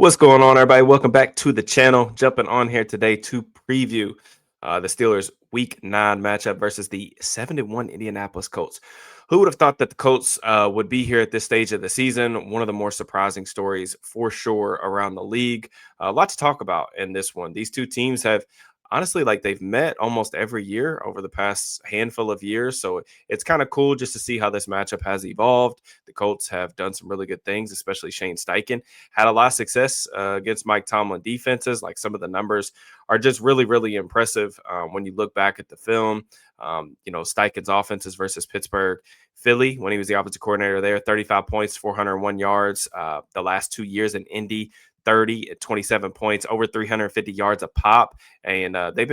What's going on, everybody? Welcome back to the channel. Jumping on here today to preview the Steelers' Week 9 matchup versus the 7-1 Indianapolis Colts. Who would have thought that the Colts would be here at this stage of the season? One of the more surprising stories for sure around the league. A lot to talk about in this one. These two teams have honestly, like, they've met almost every year over the past handful of years. So it's kind of cool just to see how this matchup has evolved. The Colts have done some really good things, especially Shane Steichen had a lot of success against Mike Tomlin defenses. Like, some of the numbers are just really, really impressive when you look back at the film. Steichen's offenses versus Pittsburgh, Philly, when he was the offensive coordinator there, 35 points, 401 yards. The last 2 years in Indy, 30 at 27 points, over 350 yards a pop. And he's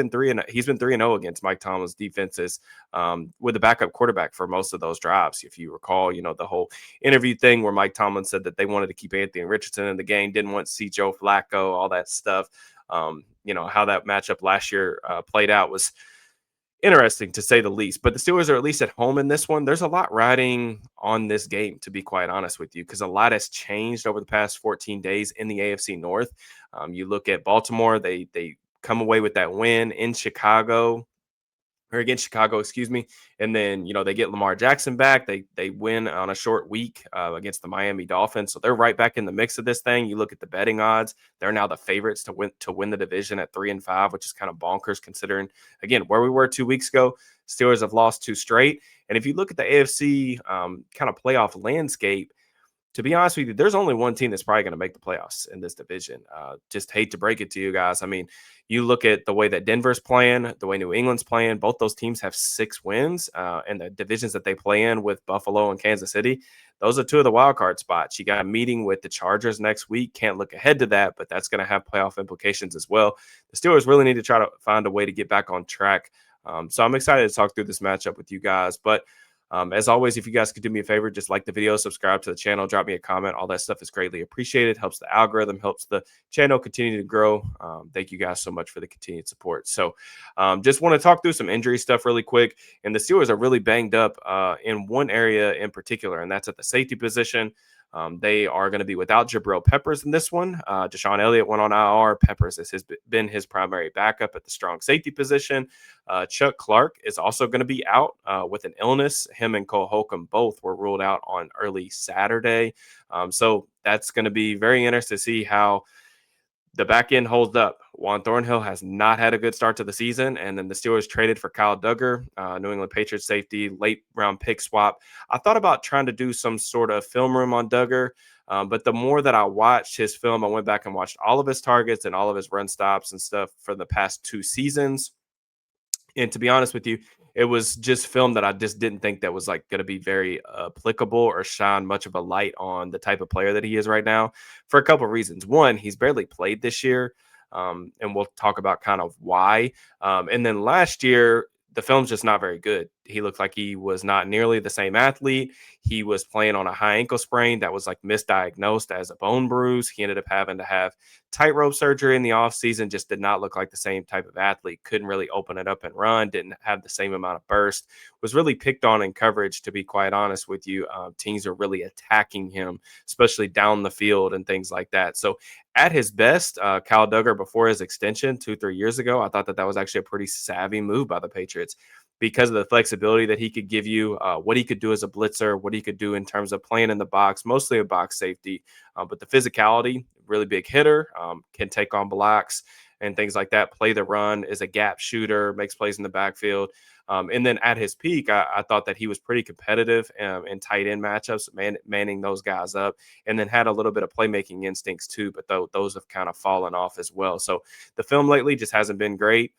been 3-0 against Mike Tomlin's defenses with the backup quarterback for most of those drives. If you recall, the whole interview thing where Mike Tomlin said that they wanted to keep Anthony Richardson in the game, didn't want to see Joe Flacco, all that stuff. How that matchup last year played out was interesting, to say the least. But the Steelers are at least at home in this one. There's a lot riding on this game, to be quite honest with you, because a lot has changed over the past 14 days in the AFC North. You look at Baltimore, they come away with that win in Chicago, or against Chicago, excuse me. And then, they get Lamar Jackson back. They win on a short week against the Miami Dolphins. So they're right back in the mix of this thing. You look at the betting odds. They're now the favorites to win the division at 3-5, which is kind of bonkers considering, again, where we were 2 weeks ago. Steelers have lost 2 straight. And if you look at the AFC kind of playoff landscape, to be honest with you, there's only one team that's probably going to make the playoffs in this division. Just hate to break it to you guys. I mean, you look at the way that Denver's playing, the way New England's playing, both those teams have 6 wins, and the divisions that they play in with Buffalo and Kansas City, those are 2 of the wild card spots. You got a meeting with the Chargers next week. Can't look ahead to that, but that's going to have playoff implications as well. The Steelers really need to try to find a way to get back on track. So I'm excited to talk through this matchup with you guys. But as always, if you guys could do me a favor, just like the video, subscribe to the channel, drop me a comment. All that stuff is greatly appreciated. Helps the algorithm, helps the channel continue to grow. Thank you guys so much for the continued support. So just want to talk through some injury stuff really quick. And the Steelers are really banged up in one area in particular, and that's at the safety position. They are going to be without Jabril Peppers in this one. Deshaun Elliott went on IR. Peppers has been his primary backup at the strong safety position. Chuck Clark is also going to be out with an illness. Him and Cole Holcomb both were ruled out on early Saturday. So that's going to be very interesting to see how the back end holds up. Juan Thornhill has not had a good start to the season, and then the Steelers traded for Kyle Duggar, New England Patriots safety, late round pick swap. I thought about trying to do some sort of film room on Duggar, but the more that I watched his film, I went back and watched all of his targets and all of his run stops and stuff for the past 2 seasons. And to be honest with you, it was just film that I just didn't think that was like going to be very applicable or shine much of a light on the type of player that he is right now, for a couple of reasons. One, he's barely played this year, and we'll talk about kind of why. And then last year, the film's just not very good. He looked like he was not nearly the same athlete. He was playing on a high ankle sprain that was like misdiagnosed as a bone bruise. He ended up having to have tightrope surgery in the offseason, just did not look like the same type of athlete, couldn't really open it up and run, didn't have the same amount of burst, was really picked on in coverage, to be quite honest with you. Teams are really attacking him, especially down the field and things like that. So at his best, Kyle Duggar, before his extension 2-3 years ago, I thought that was actually a pretty savvy move by the Patriots, because of the flexibility that he could give you, what he could do as a blitzer, what he could do in terms of playing in the box, mostly a box safety, but the physicality, really big hitter, can take on blocks and things like that, play the run, is a gap shooter, makes plays in the backfield. And then at his peak, I thought that he was pretty competitive in tight end matchups, manning those guys up, and then had a little bit of playmaking instincts too, but those have kind of fallen off as well. So the film lately just hasn't been great.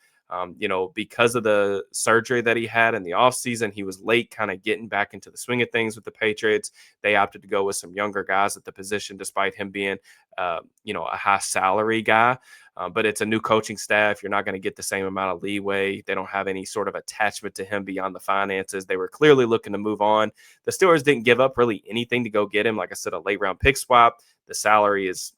Because of the surgery that he had in the offseason, he was late kind of getting back into the swing of things with the Patriots. They opted to go with some younger guys at the position, despite him being, a high salary guy. But it's a new coaching staff. You're not going to get the same amount of leeway. They don't have any sort of attachment to him beyond the finances. They were clearly looking to move on. The Steelers didn't give up really anything to go get him. Like I said, a late round pick swap. The salary is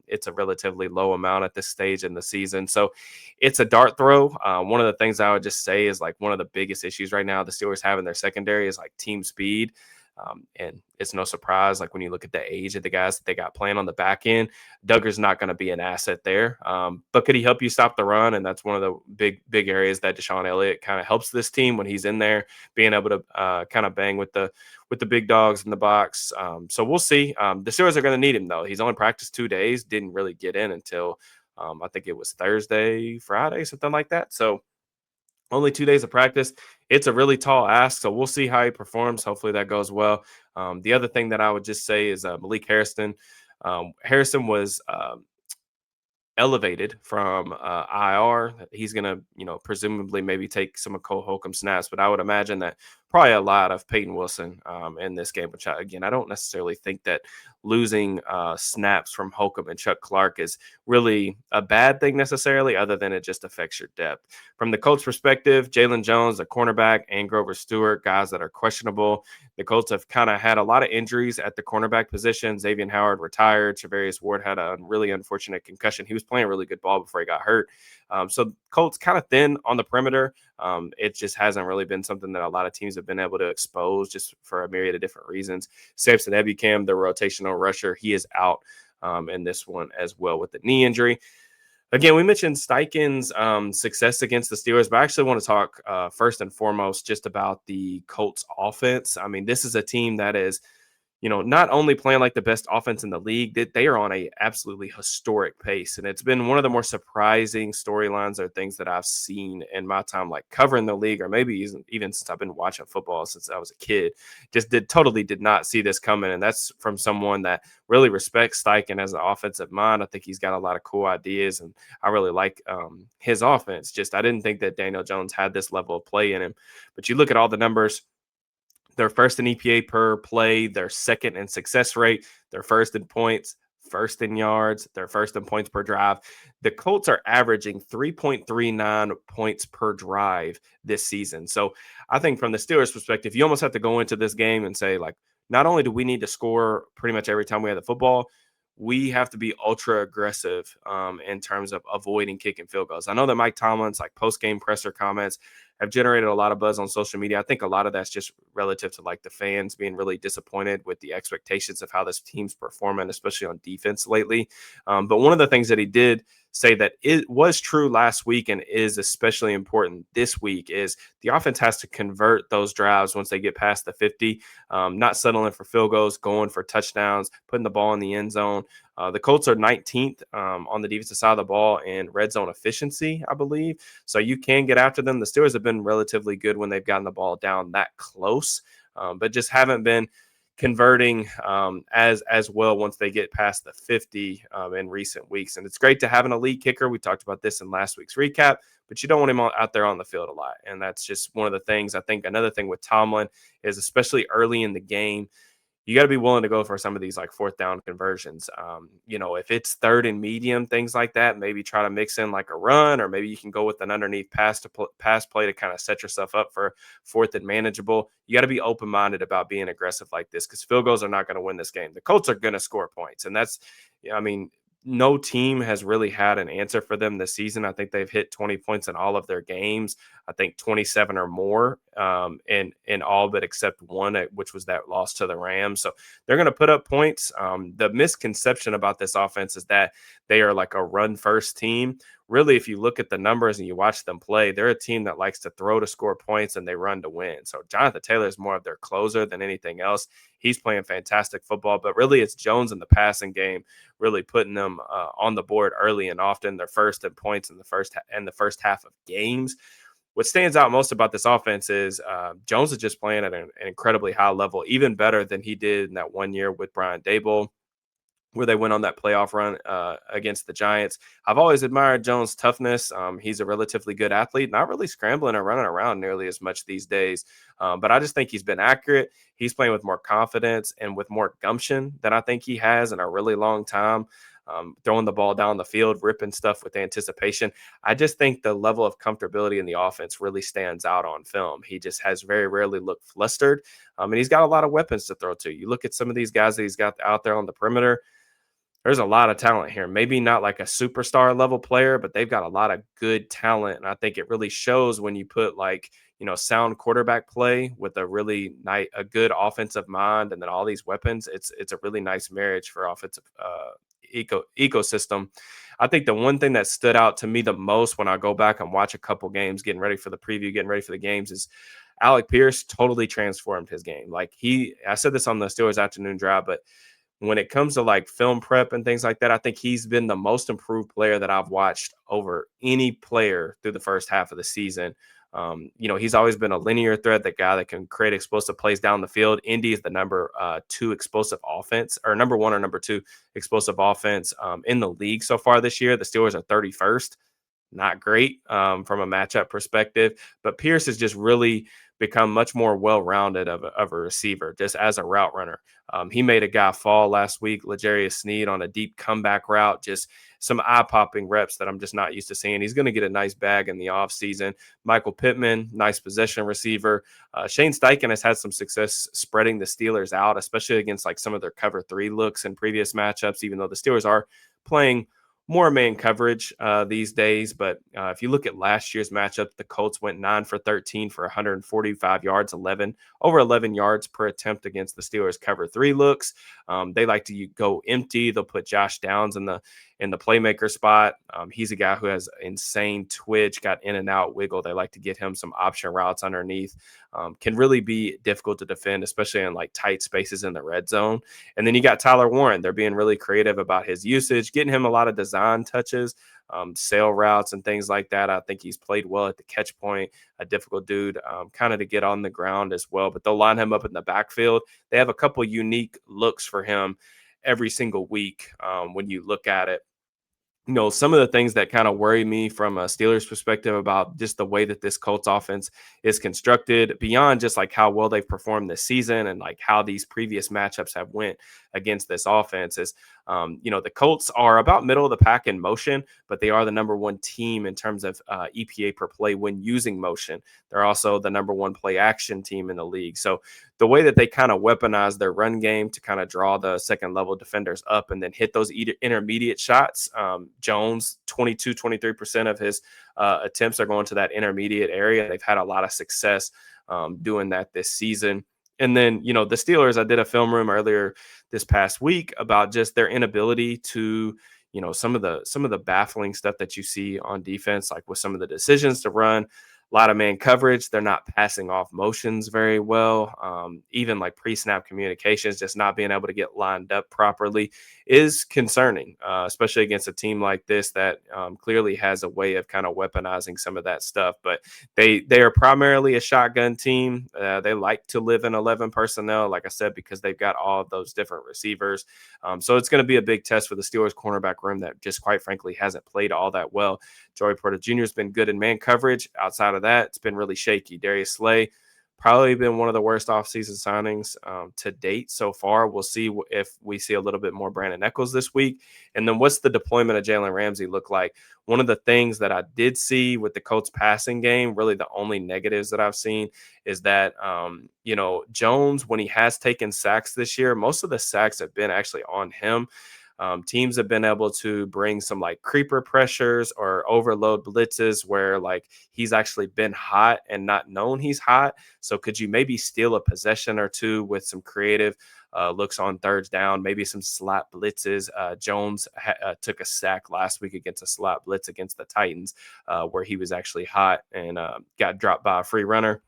it's a relatively low amount at this stage in the season. So it's a dart throw. One of the things I would just say is, like, one of the biggest issues right now the Steelers have in their secondary is like team speed. And it's no surprise, like when you look at the age of the guys that they got playing on the back end, Duggar's not going to be an asset there. But could he help you stop the run? And that's one of the big areas that Deshaun Elliott kind of helps this team when he's in there, being able to kind of bang with the big dogs in the box. So we'll see. The Steelers are going to need him though. He's only practiced 2 days, didn't really get in until I think it was Thursday, Friday, something like that. So only 2 days of practice. It's a really tall ask, so we'll see how he performs. Hopefully that goes well. The other thing that I would just say is Malik Harrison. Harrison was elevated from IR. He's going to, presumably maybe take some of Cole Holcomb snaps, but I would imagine that probably a lot of Peyton Wilson in this game, which again, I don't necessarily think that losing snaps from Holcomb and Chuck Clark is really a bad thing necessarily, other than it just affects your depth. From the Colts perspective, Jalen Jones, the cornerback, and Grover Stewart, guys that are questionable. The Colts have kind of had a lot of injuries at the cornerback position. Xavier Howard retired. Travarius Ward had a really unfortunate concussion. He was playing really good ball before he got hurt. So Colts kind of thin on the perimeter. It just hasn't really been something that a lot of teams have been able to expose just for a myriad of different reasons. Samson Ebukam, the rotational rusher, he is out in this one as well with the knee injury. Again, we mentioned Steichen's success against the Steelers, but I actually want to talk first and foremost just about the Colts offense. I mean, this is a team that is, not only playing like the best offense in the league, that they are on a absolutely historic pace. And it's been one of the more surprising storylines or things that I've seen in my time, like covering the league, or maybe even since I've been watching football since I was a kid. Just totally did not see this coming. And that's from someone that really respects Steichen as an offensive mind. I think he's got a lot of cool ideas, and I really like his offense. Just I didn't think that Daniel Jones had this level of play in him. But you look at all the numbers. They're first in EPA per play. They're second in success rate. They're first in points, first in yards. They're first in points per drive. The Colts are averaging 3.39 points per drive this season. So I think from the Steelers' perspective, you almost have to go into this game and say, like, not only do we need to score pretty much every time we have the football, we have to be ultra aggressive in terms of avoiding kicking field goals. I know that Mike Tomlin's like post-game presser comments have generated a lot of buzz on social media. I think a lot of that's just relative to like the fans being really disappointed with the expectations of how this team's performing, especially on defense lately. But one of the things that he did say that it was true last week and is especially important this week is the offense has to convert those drives once they get past the 50, not settling for field goals, going for touchdowns, putting the ball in the end zone. The Colts are 19th on the defensive side of the ball in red zone efficiency, I believe. So you can get after them. The Steelers have been relatively good when they've gotten the ball down that close, but just haven't been converting as well once they get past the 50 in recent weeks. And it's great to have an elite kicker. We talked about this in last week's recap, but you don't want him out there on the field a lot. And that's just one of the things. I think another thing with Tomlin is, especially early in the game, you got to be willing to go for some of these like fourth down conversions. If it's third and medium, things like that, maybe try to mix in like a run, or maybe you can go with an underneath pass play to kind of set yourself up for fourth and manageable. You got to be open-minded about being aggressive like this, because field goals are not going to win this game. The Colts are going to score points. And that's, I mean, no team has really had an answer for them this season. I think they've hit 20 points in all of their games. I think 27 or more in all but except one, which was that loss to the Rams. So they're going to put up points. The misconception about this offense is that they are like a run-first team. Really, if you look at the numbers and you watch them play, they're a team that likes to throw to score points and they run to win. So Jonathan Taylor is more of their closer than anything else. He's playing fantastic football, but really it's Jones in the passing game really putting them on the board early and often. They're first in points in the first half of games. What stands out most about this offense is Jones is just playing at an incredibly high level, even better than he did in that 1 year with Brian Daboll, where they went on that playoff run against the Giants. I've always admired Jones' toughness. He's a relatively good athlete, not really scrambling or running around nearly as much these days. But I just think he's been accurate. He's playing with more confidence and with more gumption than I think he has in a really long time. Throwing the ball down the field, ripping stuff with anticipation. I just think the level of comfortability in the offense really stands out on film. He just has very rarely looked flustered. And he's got a lot of weapons to throw to. You look at some of these guys that he's got out there on the perimeter, there's a lot of talent here. Maybe not like a superstar level player, but they've got a lot of good talent. And I think it really shows when you put like, sound quarterback play with a really nice, a good offensive mind, and then all these weapons. It's a really nice marriage for offensive ecosystem. I think the one thing that stood out to me the most when I go back and watch a couple games, getting ready for the preview, getting ready for the games, is Alec Pierce totally transformed his game. Like I said this on the Steelers afternoon drive, but when it comes to like film prep and things like that, I think he's been the most improved player that I've watched over any player through the first half of the season. He's always been a linear threat, the guy that can create explosive plays down the field. Indy is the number two explosive offense, or number one or number two explosive offense in the league so far this year. The Steelers are 31st. Not great from a matchup perspective, but Pierce has just really become much more well-rounded of a receiver, just as a route runner. He made a guy fall last week, L'Jarius Sneed, on a deep comeback route, just some eye-popping reps that I'm just not used to seeing. He's going to get a nice bag in the offseason. Michael Pittman, nice possession receiver. Shane Steichen has had some success spreading the Steelers out, especially against like some of their cover three looks in previous matchups, even though the Steelers are playing more man coverage these days. But if you look at last year's matchup, the Colts went 9 for 13 for 145 yards, over 11 yards per attempt against the Steelers cover three looks. They like to go empty. They'll put Josh Downs in the playmaker spot. He's a guy who has insane twitch, got in and out wiggle. They like to get him some option routes underneath. Can really be difficult to defend, especially in like tight spaces in the red zone. And then you got Tyler Warren. They're being really creative about his usage, getting him a lot of design touches, sail routes and things like that. I think he's played well at the catch point, a difficult dude kind of to get on the ground as well. But they'll line him up in the backfield. They have a couple unique looks for him every single week when you look at it. Some of the things that kind of worry me from a Steelers perspective about just the way that this Colts offense is constructed, beyond just like how well they've performed this season and like how these previous matchups have went against this offense, is the Colts are about middle of the pack in motion, but they are the number one team in terms of EPA per play when using motion. They're also the number one play action team in the league. So the way that they kind of weaponize their run game to kind of draw the second level defenders up and then hit those intermediate shots. Jones, 23% of his attempts are going to that intermediate area. They've had a lot of success doing that this season. And then, the Steelers, I did a film room earlier this past week about just their inability to, some of the baffling stuff that you see on defense, like with some of the decisions to run a lot of man coverage. They're not passing off motions very well. Even like pre-snap communications, just not being able to get lined up properly is concerning, especially against a team like this that clearly has a way of kind of weaponizing some of that stuff. But they are primarily a shotgun team. They like to live in 11 personnel, like I said, because they've got all of those different receivers. So it's going to be a big test for the Steelers cornerback room that just quite frankly hasn't played all that well. Joey Porter Jr. has been good in man coverage. Outside of that, it's been really shaky. Darius Slay, probably been one of the worst offseason signings to date so far. We'll see if we see a little bit more Brandon Echols this week. And then what's the deployment of Jalen Ramsey look like? One of the things that I did see with the Colts passing game, really the only negatives that I've seen, is that, Jones, when he has taken sacks this year, most of the sacks have been actually on him. Teams have been able to bring some like creeper pressures or overload blitzes where like he's actually been hot and not known he's hot. So could you maybe steal a possession or two with some creative looks on thirds down, maybe some slot blitzes? Jones took a sack last week against a slot blitz against the Titans where he was actually hot and got dropped by a free runner.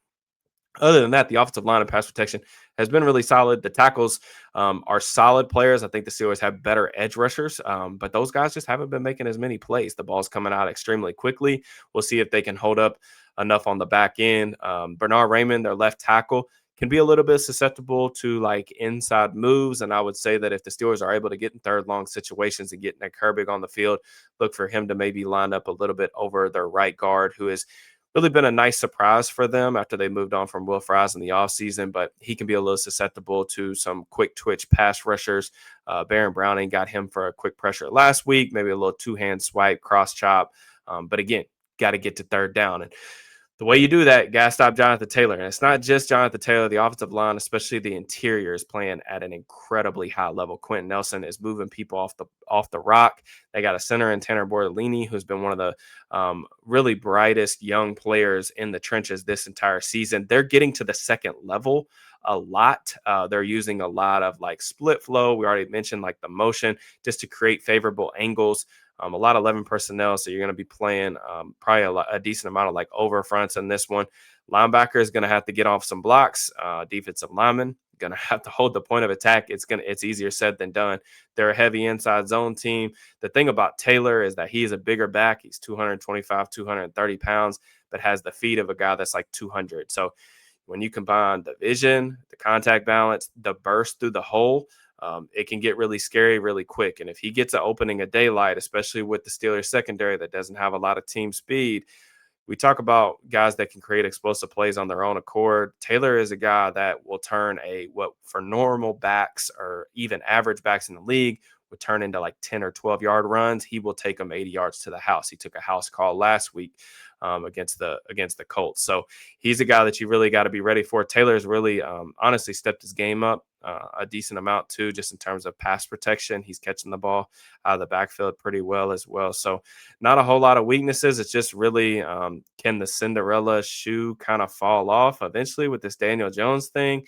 Other than that, the offensive line and pass protection has been really solid. The tackles are solid players. I think the Steelers have better edge rushers, but those guys just haven't been making as many plays. The ball's coming out extremely quickly. We'll see if they can hold up enough on the back end. Bernard Raymond, their left tackle, can be a little bit susceptible to like inside moves. And I would say that if the Steelers are able to get in third long situations and get Nick Herbig on the field, look for him to maybe line up a little bit over their right guard, who is really been a nice surprise for them after they moved on from Will Fries in the offseason, but he can be a little susceptible to some quick twitch pass rushers. Baron Browning got him for a quick pressure last week, maybe a little two-hand swipe, cross chop. But again, got to get to third down. And The way you do that, got to stop Jonathan Taylor. And it's not just Jonathan Taylor. The offensive line, especially the interior, is playing at an incredibly high level. Quentin Nelson is moving people off the rock. They got a center in Tanner Bortolini, who's been one of the really brightest young players in the trenches this entire season. They're getting to the second level a lot. They're using a lot of like split flow. We already mentioned like the motion just to create favorable angles. A lot of 11 personnel, so you're going to be playing probably a decent amount of like over fronts in this one. Linebacker is going to have to get off some blocks. Defensive lineman going to have to hold the point of attack. It's easier said than done. They're a heavy inside zone team. The thing about Taylor is that he is a bigger back. He's 225, 230 pounds, but has the feet of a guy that's like 200. So when you combine the vision, the contact balance, the burst through the hole, it can get really scary really quick. And if he gets an opening of daylight, especially with the Steelers secondary that doesn't have a lot of team speed, we talk about guys that can create explosive plays on their own accord. Taylor is a guy that will turn what for normal backs or even average backs in the league would turn into like 10 or 12-yard runs. He will take them 80 yards to the house. He took a house call last week against the Colts. So he's a guy that you really got to be ready for. Taylor's really honestly stepped his game up a decent amount too, just in terms of pass protection. He's catching the ball out of the backfield pretty well as well. So not a whole lot of weaknesses. It's just really can the Cinderella shoe kind of fall off eventually with this Daniel Jones thing?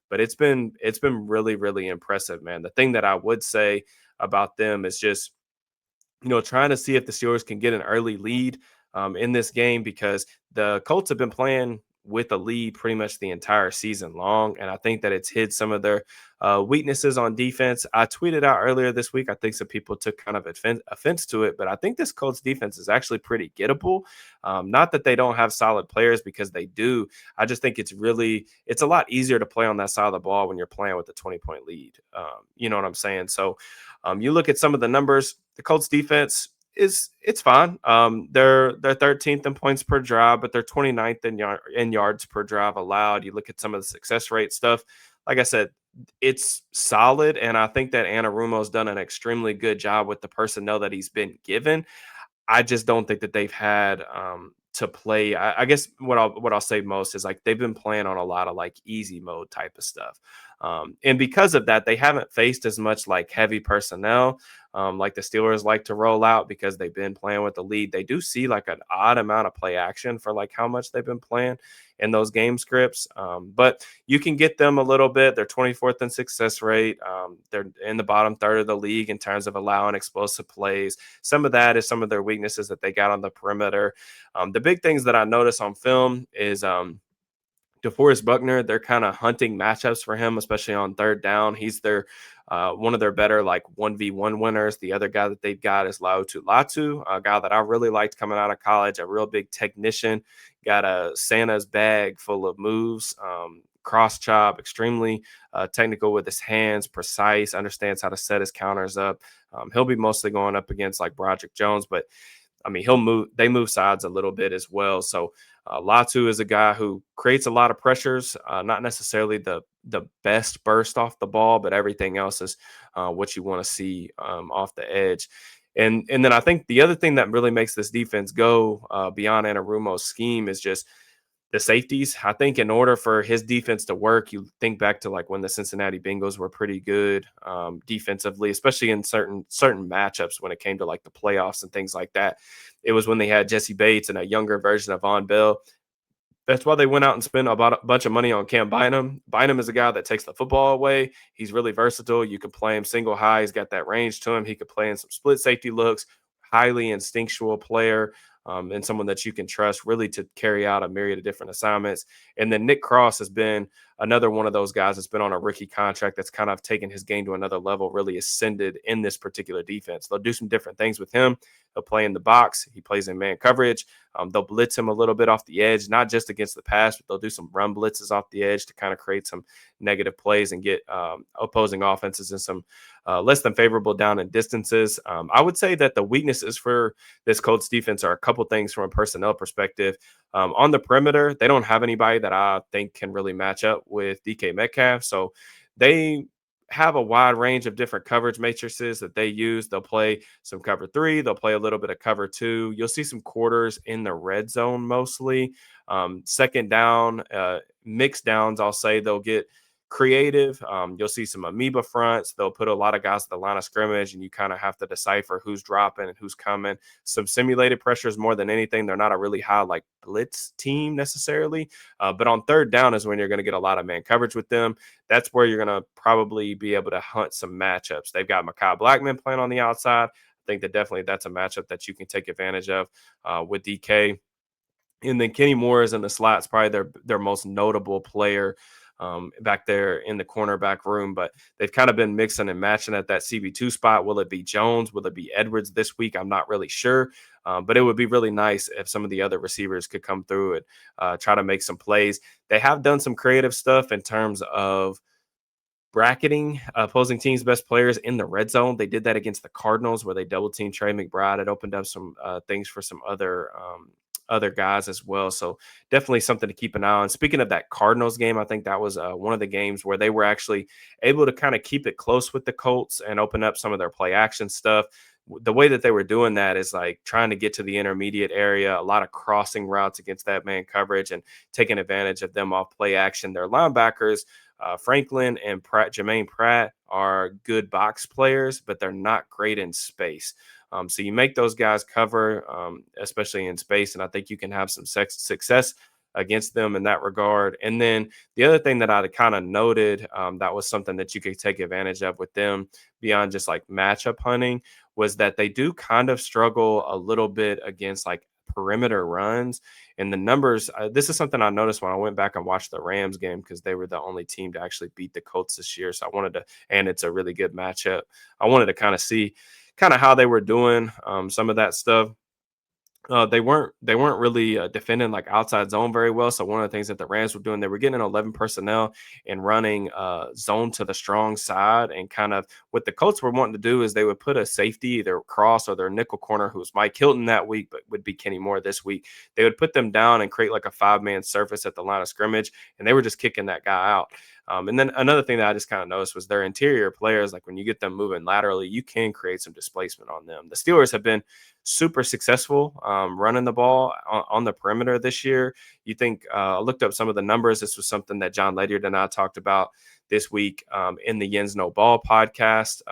But it's been really, really impressive, man. The thing that I would say about them is just trying to see if the Steelers can get an early lead in this game because the Colts have been playing with a lead pretty much the entire season long. And I think that it's hid some of their weaknesses on defense. I tweeted out earlier this week. I think some people took kind of offense to it, but I think this Colts defense is actually pretty gettable. Not that they don't have solid players because they do. I just think it's a lot easier to play on that side of the ball when you're playing with a 20-point lead. You know what I'm saying? So you look at some of the numbers, the Colts defense it's fine. They're 13th in points per drive, but they're 29th in yards per drive allowed. You look at some of the success rate stuff. Like I said, it's solid, and I think that Anarumo's done an extremely good job with the personnel that he's been given. I just don't think that they've had to play. I guess what I'll say most is like they've been playing on a lot of like easy mode type of stuff, and because of that, they haven't faced as much like heavy personnel like the Steelers like to roll out because they've been playing with the lead. They do see like an odd amount of play action for like how much they've been playing in those game scripts, but you can get them a little bit. They're 24th in success rate. They're in the bottom third of the league in terms of allowing explosive plays. Some of that is some of their weaknesses that they got on the perimeter. The big things that I notice on film is DeForest Buckner, they're kind of hunting matchups for him, especially on third down. He's their one of their better like 1v1 winners. The other guy that they've got is Latu, a guy that I really liked coming out of college, a real big technician, got a Santa's bag full of moves, cross chop, extremely technical with his hands, precise, understands how to set his counters up. He'll be mostly going up against like Broderick Jones, but I mean, they move sides a little bit as well. So Latu is a guy who creates a lot of pressures, not necessarily the best burst off the ball, but everything else is what you want to see off the edge. And then I think the other thing that really makes this defense go beyond Anarumo's scheme is just the safeties. I think in order for his defense to work, you think back to like when the Cincinnati Bengals were pretty good defensively, especially in certain matchups when it came to like the playoffs and things like that. It was when they had Jesse Bates and a younger version of Von Bell. That's why they went out and spent about a bunch of money on Cam Bynum. Bynum is a guy that takes the football away. He's really versatile. You can play him single high. He's got that range to him. He could play in some split safety looks, highly instinctual player, and someone that you can trust really to carry out a myriad of different assignments. And then Nick Cross has been another one of those guys that's been on a rookie contract that's kind of taken his game to another level, really ascended in this particular defense. They'll do some different things with him. He'll play in the box. He plays in man coverage. They'll blitz him a little bit off the edge, not just against the pass, but they'll do some run blitzes off the edge to kind of create some negative plays and get opposing offenses in some less than favorable down and distances. I would say that the weaknesses for this Colts defense are a couple things from a personnel perspective. On the perimeter, they don't have anybody that I think can really match up with DK Metcalf. So they have a wide range of different coverage matrices that they use. They'll play some cover three. They'll play a little bit of cover two. You'll see some quarters in the red zone mostly. Second down, mixed downs, I'll say they'll get creative. You'll see some amoeba fronts. They'll put a lot of guys at the line of scrimmage, and you kind of have to decipher who's dropping and who's coming. Some simulated pressures more than anything. They're not a really high like blitz team necessarily, but on third down is when you're going to get a lot of man coverage with them. That's where you're going to probably be able to hunt some matchups. They've got Mekhi Blackman playing on the outside. I think that definitely that's a matchup that you can take advantage of with DK. And then Kenny Moore is in the slots, probably their most notable player back there in the cornerback room. But they've kind of been mixing and matching at that CB2 spot. Will it be Jones? Will it be Edwards this week? I'm not really sure. But it would be really nice if some of the other receivers could come through and try to make some plays. They have done some creative stuff in terms of bracketing opposing teams' best players in the red zone. They did that against the Cardinals where they double teamed Trey McBride. It opened up some things for some other guys as well. So definitely something to keep an eye on. Speaking of that Cardinals game, I think that was one of the games where they were actually able to kind of keep it close with the Colts and open up some of their play action stuff. The way that they were doing that is like trying to get to the intermediate area, a lot of crossing routes against that man coverage and taking advantage of them off play action. Their linebackers, Franklin and Jermaine Pratt, are good box players, but they're not great in space. So you make those guys cover, especially in space, and I think you can have some success against them in that regard. And then the other thing that I kind of noted that was something that you could take advantage of with them beyond just like matchup hunting was that they do kind of struggle a little bit against like perimeter runs and the numbers. This is something I noticed when I went back and watched the Rams game because they were the only team to actually beat the Colts this year. So I wanted to, and it's a really good matchup. I wanted to kind of see kind of how they were doing some of that stuff. They weren't really defending like outside zone very well. So one of the things that the Rams were doing, they were getting 11 personnel and running zone to the strong side. And kind of what the Colts were wanting to do is they would put a safety, either cross or their nickel corner, who was Mike Hilton that week, but would be Kenny Moore this week. They would put them down and create like a 5-man surface at the line of scrimmage, and they were just kicking that guy out. And then another thing that I just kind of noticed was their interior players. Like when you get them moving laterally, you can create some displacement on them. The Steelers have been super successful running the ball on the perimeter this year. You think I looked up some of the numbers. This was something that John Ledyard and I talked about this week in the Yens No Ball podcast.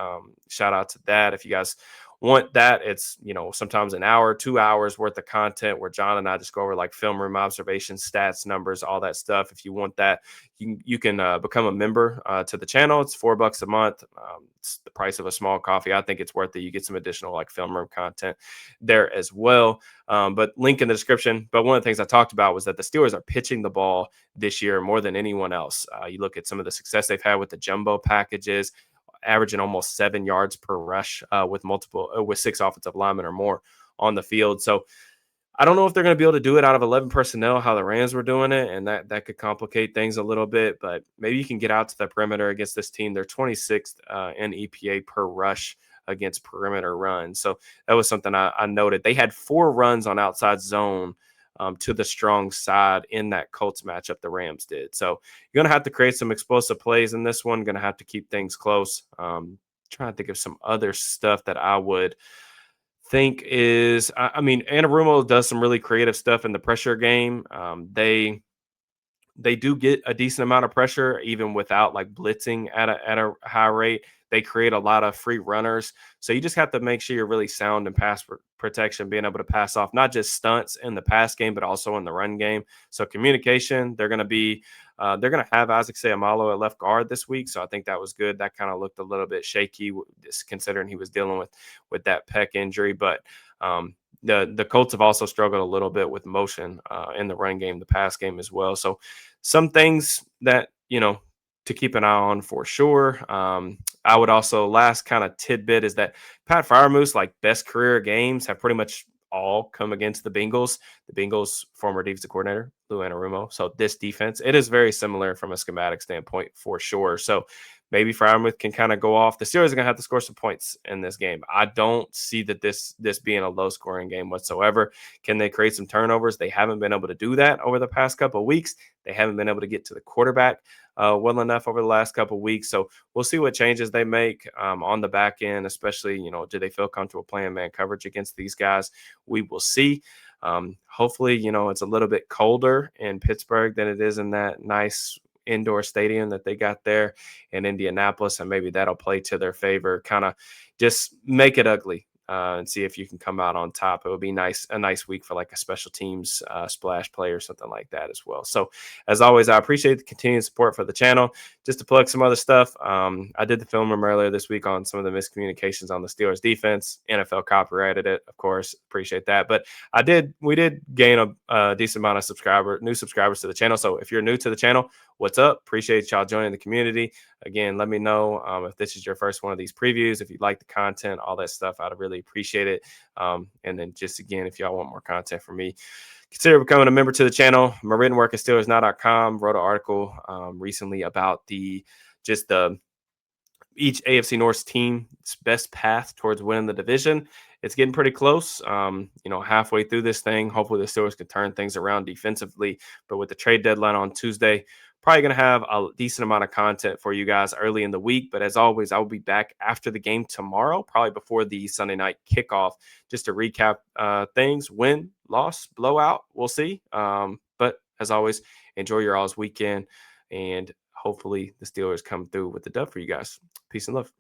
Shout out to that. If you guys want that, it's, sometimes an hour, 2 hours worth of content where John and I just go over like film room observations, stats, numbers, all that stuff. If you want that, you can become a member to the channel. It's $4 a month. It's the price of a small coffee. I think it's worth it. You get some additional like film room content there as well. But link in the description. But one of the things I talked about was that the Steelers are pitching the ball this year more than anyone else. You look at some of the success they've had with the jumbo packages, averaging almost 7 yards per rush with 6 offensive linemen or more on the field. So I don't know if they're going to be able to do it out of 11 personnel, how the Rams were doing it, and that could complicate things a little bit. But maybe you can get out to the perimeter against this team. They're 26th in EPA per rush against perimeter runs. So that was something I noted. They had 4 runs on outside zone to the strong side in that Colts matchup. The Rams did. So you're going to have to create some explosive plays in this one. Going to have to keep things close. Trying to think of some other stuff that I would think is, I mean, Anarumo does some really creative stuff in the pressure game. They do get a decent amount of pressure even without like blitzing at a high rate. They create a lot of free runners. So you just have to make sure you're really sound in pass protection, being able to pass off not just stunts in the pass game, but also in the run game. So communication, they're going to have Isaac Seumalo at left guard this week. So I think that was good. That kind of looked a little bit shaky considering he was dealing with that pec injury. But the Colts have also struggled a little bit with motion in the run game, the pass game as well. So some things that, to keep an eye on for sure. I would also, last kind of tidbit is that Pat Freiermuth's like best career games have pretty much all come against the Bengals. The Bengals' former defensive coordinator, Lou Anarumo. So this defense, it is very similar from a schematic standpoint for sure. So maybe Freiermuth can kind of go off. The Steelers are going to have to score some points in this game. I don't see that this being a low-scoring game whatsoever. Can they create some turnovers? They haven't been able to do that over the past couple of weeks. They haven't been able to get to the quarterback well enough over the last couple of weeks. So we'll see what changes they make on the back end, especially, do they feel comfortable playing man coverage against these guys? We will see. Hopefully, it's a little bit colder in Pittsburgh than it is in that nice indoor stadium that they got there in Indianapolis, and maybe that'll play to their favor. Kind of just make it ugly. And see if you can come out on top. It would be a nice week for like a special teams splash play or something like that as well. So, as always, I appreciate the continued support for the channel. Just to plug some other stuff, I did the film room earlier this week on some of the miscommunications on the Steelers defense. NFL copyrighted it, of course. Appreciate that. But we did gain a decent amount of new subscribers to the channel. So if you're new to the channel, what's up? Appreciate y'all joining the community. Again, let me know if this is your first one of these previews, if you like the content, all that stuff. I'd really appreciate it. And then just again, if y'all want more content from me, consider becoming a member to the channel. My written work at SteelersNow.com. Wrote an article recently about just the each AFC North team's best path towards winning the division. It's getting pretty close. Halfway through this thing, hopefully the Steelers can turn things around defensively. But with the trade deadline on Tuesday, probably going to have a decent amount of content for you guys early in the week. But as always, I will be back after the game tomorrow, probably before the Sunday night kickoff, just to recap things: win, loss, blowout. We'll see. But as always, enjoy your all's weekend, and hopefully the Steelers come through with the dub for you guys. Peace and love.